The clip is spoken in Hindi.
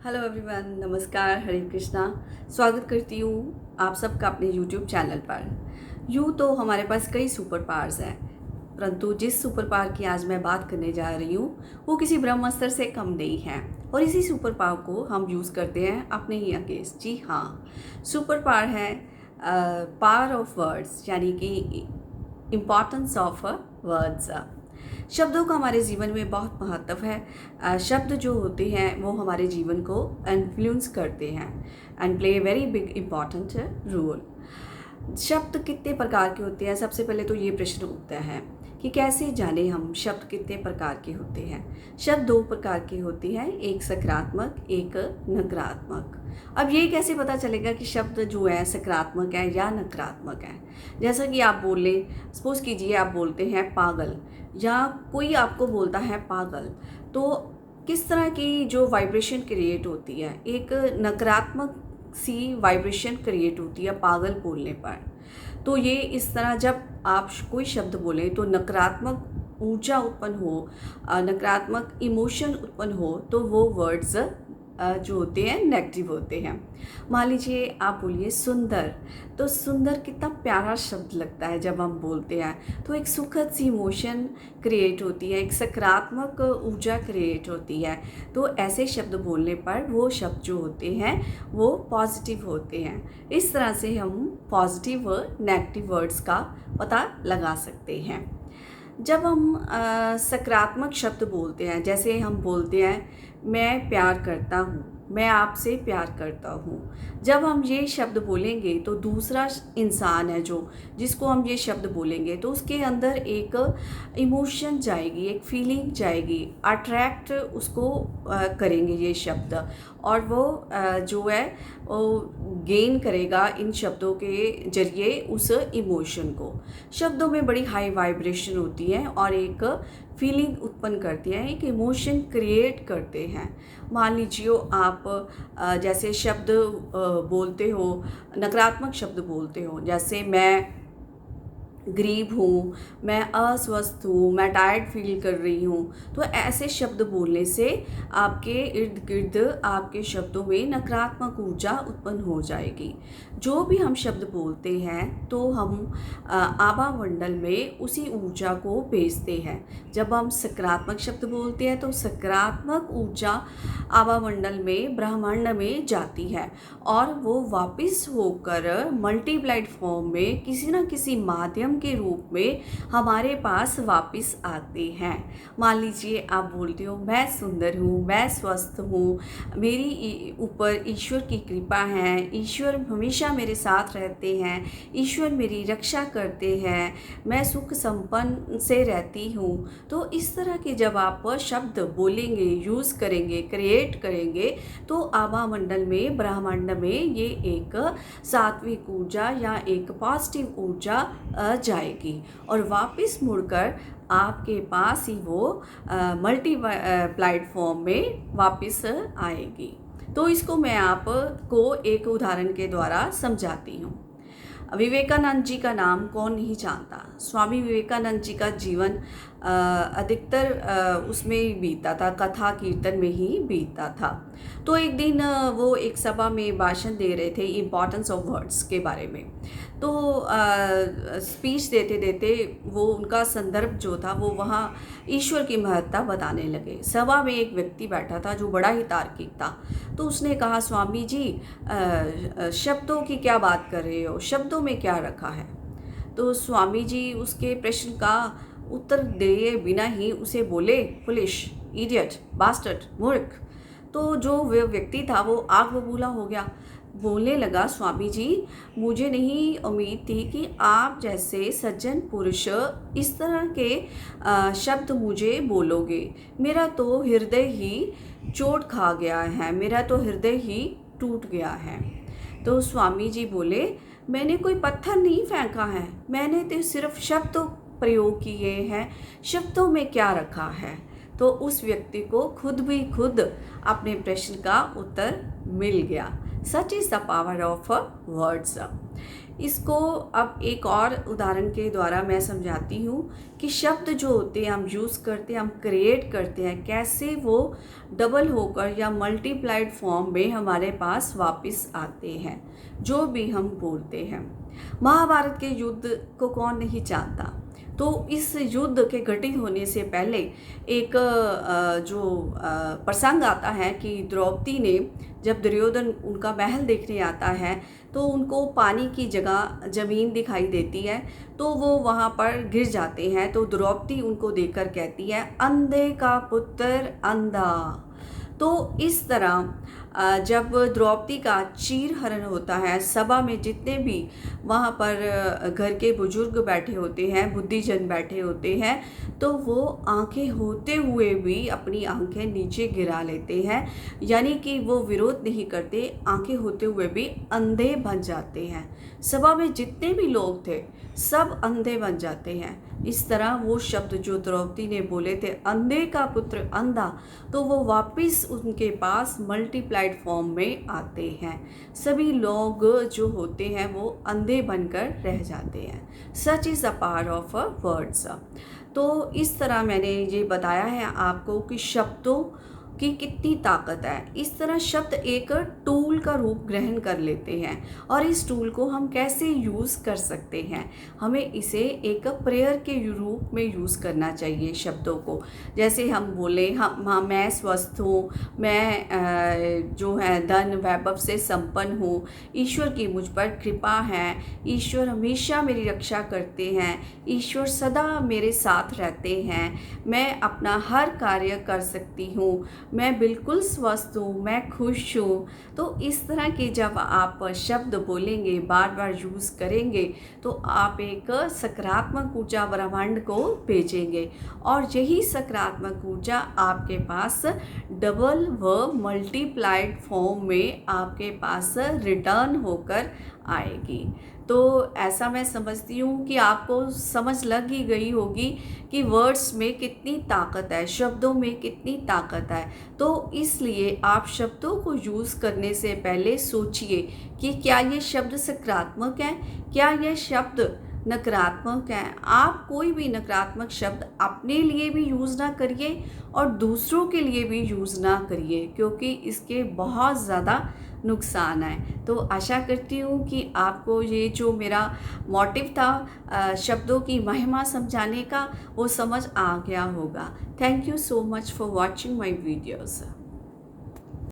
हेलो एवरीवन, नमस्कार, हरे कृष्णा। स्वागत करती हूँ आप सबका अपने यूट्यूब चैनल पर। यूँ तो हमारे पास कई सुपर पावर्स हैं, परंतु जिस सुपर पावर की आज मैं बात करने जा रही हूँ वो किसी ब्रह्मास्त्र से कम नहीं है और इसी सुपर पावर को हम यूज़ करते हैं अपने ही अगेंस्ट। जी हाँ, सुपर पावर है पावर ऑफ वर्ड्स, यानी कि इम्पॉर्टेंस ऑफ वर्ड्स। शब्दों का हमारे जीवन में बहुत महत्व है। शब्द जो होते हैं वो हमारे जीवन को इन्फ्लुएंस करते हैं and play a very big important role. शब्द कितने प्रकार के होते हैं? सबसे पहले तो ये प्रश्न उठता है कि कैसे जाने हम शब्द कितने प्रकार के होते हैं। शब्द दो प्रकार के होते हैं, एक सकारात्मक, एक नकारात्मक। अब ये कैसे पता चलेगा कि शब्द जो है सकारात्मक है या नकारात्मक है? जैसा कि आप बोले, सपोज कीजिए आप बोलते हैं पागल, या कोई आपको बोलता है पागल, तो किस तरह की जो वाइब्रेशन क्रिएट होती है, एक नकारात्मक सी वाइब्रेशन क्रिएट होती है पागल बोलने पर। तो ये इस तरह जब आप कोई शब्द बोलें तो नकारात्मक ऊर्जा उत्पन्न हो, नकारात्मक इमोशन उत्पन्न हो, तो वो वर्ड्स जो होते हैं नेगेटिव होते हैं। मान लीजिए आप बोलिए सुंदर, तो सुंदर कितना प्यारा शब्द लगता है जब हम बोलते हैं, तो एक सुखद सी इमोशन क्रिएट होती है, एक सकारात्मक ऊर्जा क्रिएट होती है। तो ऐसे शब्द बोलने पर वो शब्द जो होते हैं वो पॉजिटिव होते हैं। इस तरह से हम पॉजिटिव व नेगेटिव वर्ड्स का पता लगा सकते हैं। जब हम सकारात्मक शब्द बोलते हैं, जैसे हम बोलते हैं मैं प्यार करता हूँ, मैं आपसे प्यार करता हूँ, जब हम ये शब्द बोलेंगे तो दूसरा इंसान है जो जिसको हम ये शब्द बोलेंगे तो उसके अंदर एक इमोशन जाएगी, एक फीलिंग जाएगी, अट्रैक्ट उसको करेंगे ये शब्द, और वो जो है वो गेन करेगा इन शब्दों के जरिए उस इमोशन को। शब्दों में बड़ी हाई वाइब्रेशन होती है और एक फीलिंग उत्पन्न करती है, एक इमोशन क्रिएट करते हैं। मान लीजिए आप जैसे शब्द बोलते हो, नकारात्मक शब्द बोलते हो, जैसे मैं गरीब हूँ, मैं अस्वस्थ हूँ, मैं टायर्ड फील कर रही हूँ, तो ऐसे शब्द बोलने से आपके इर्द गिर्द आपके शब्दों में नकारात्मक ऊर्जा उत्पन्न हो जाएगी। जो भी हम शब्द बोलते हैं तो हम आभा मंडल में उसी ऊर्जा को भेजते हैं। जब हम सकारात्मक शब्द बोलते हैं तो सकारात्मक ऊर्जा आभा मंडल में, ब्रह्मांड में जाती है और वो वापस होकर मल्टीप्लाइड फॉर्म में किसी न किसी माध्यम के रूप में हमारे पास वापस आते हैं। मान लीजिए आप बोलते हो मैं सुंदर हूँ, मैं स्वस्थ हूँ, मेरी ऊपर ईश्वर की कृपा है, ईश्वर हमेशा मेरे साथ रहते हैं, ईश्वर मेरी रक्षा करते हैं, मैं सुख संपन्न से रहती हूँ। तो इस तरह के जब आप शब्द बोलेंगे, यूज़ करेंगे, क्रिएट करेंगे, तो आभा मंडल में, ब्रह्मांड में ये एक सात्विक ऊर्जा या एक पॉजिटिव ऊर्जा जाएगी और वापस मुड़कर आपके पास ही वो मल्टी प्लेटफॉर्म में वापस आएगी। तो इसको मैं आपको एक उदाहरण के द्वारा समझाती हूँ। विवेकानंद जी का नाम कौन नहीं जानता। स्वामी विवेकानंद जी का जीवन अधिकतर उसमें ही बीतता था, कथा कीर्तन में ही बीतता था। तो एक दिन वो एक सभा में भाषण दे रहे थे इम्पॉर्टेंस ऑफ वर्ड्स के बारे में। तो स्पीच देते देते वो उनका संदर्भ जो था वो वहाँ ईश्वर की महत्ता बताने लगे। सभा में एक व्यक्ति बैठा था जो बड़ा ही तार्किक था। तो उसने कहा, स्वामी जी शब्दों की क्या बात कर रहे हो, शब्दों में क्या रखा है? तो स्वामी जी उसके प्रश्न का उत्तर दिए बिना ही उसे बोले, फुलिश, इडियट, बास्टर्ड, मूर्ख। तो जो वो व्यक्ति था वो आग बबूला हो गया, बोलने लगा, स्वामी जी मुझे नहीं उम्मीद थी कि आप जैसे सज्जन पुरुष इस तरह के शब्द मुझे बोलोगे। मेरा तो हृदय ही चोट खा गया है, मेरा तो हृदय ही टूट गया है। तो स्वामी जी बोले, मैंने कोई पत्थर नहीं फेंका है, मैंने तो सिर्फ शब्द प्रयोग किए हैं, शब्दों में क्या रखा है? तो उस व्यक्ति को खुद अपने प्रश्न का उत्तर मिल गया। Such is the power of words. इसको अब एक और उदाहरण के द्वारा मैं समझाती हूँ कि शब्द जो होते हैं हम यूज़ करते हैं, हम क्रिएट करते हैं, कैसे वो डबल होकर या मल्टीप्लाइड फॉर्म में हमारे पास वापस आते हैं जो भी हम बोलते हैं। महाभारत के युद्ध को कौन नहीं जानता। तो इस युद्ध के घटित होने से पहले एक प्रसंग आता है कि द्रौपदी ने, जब दुर्योधन उनका महल देखने आता है तो उनको पानी की जगह ज़मीन दिखाई देती है, तो वो वहाँ पर गिर जाते हैं। तो द्रौपदी उनको देखकर कहती है, अंधे का पुत्र अंधा। तो इस तरह जब द्रौपदी का चीरहरण होता है, सभा में जितने भी वहाँ पर घर के बुजुर्ग बैठे होते हैं, बुद्धिजन बैठे होते हैं, तो वो आंखें होते हुए भी अपनी आंखें नीचे गिरा लेते हैं, यानी कि वो विरोध नहीं करते, आंखें होते हुए भी अंधे बन जाते हैं। सभा में जितने भी लोग थे सब अंधे बन जाते हैं। इस तरह वो शब्द जो द्रौपदी ने बोले थे, अंधे का पुत्र अंधा, तो वो वापस उनके पास मल्टीप्लाइड फॉर्म में आते हैं। सभी लोग जो होते हैं वो अंधे बनकर रह जाते हैं। Such is a power of a words. तो इस तरह मैंने ये बताया है आपको कि शब्दों की कितनी ताकत है। इस तरह शब्द एक टूल का रूप ग्रहण कर लेते हैं और इस टूल को हम कैसे यूज़ कर सकते हैं, हमें इसे एक प्रेयर के रूप में यूज़ करना चाहिए शब्दों को। जैसे हम बोले हम मैं स्वस्थ हूँ, मैं जो है धन वैभव से संपन्न हूँ, ईश्वर की मुझ पर कृपा है, ईश्वर हमेशा मेरी रक्षा करते हैं, ईश्वर सदा मेरे साथ रहते हैं, मैं अपना हर कार्य कर सकती हूँ, मैं बिल्कुल स्वस्थ हूँ, मैं खुश हूँ। तो इस तरह के जब आप शब्द बोलेंगे, बार बार यूज़ करेंगे, तो आप एक सकारात्मक ऊर्जा ब्रह्मांड को भेजेंगे और यही सकारात्मक ऊर्जा आपके पास डबल व मल्टीप्लाइड फॉर्म में आपके पास रिटर्न होकर आएगी। तो ऐसा मैं समझती हूँ कि आपको समझ लग ही गई होगी कि वर्ड्स में कितनी ताकत है, शब्दों में कितनी ताकत है। तो इसलिए आप शब्दों को यूज़ करने से पहले सोचिए कि क्या ये शब्द सकारात्मक है, क्या ये शब्द नकारात्मक है। आप कोई भी नकारात्मक शब्द अपने लिए भी यूज़ ना करिए और दूसरों के लिए भी यूज़ ना करिए, क्योंकि इसके बहुत ज़्यादा नुकसान है। तो आशा करती हूँ कि आपको ये जो मेरा मोटिव था शब्दों की महिमा समझाने का, वो समझ आ गया होगा। Thank you so much for watching my videos.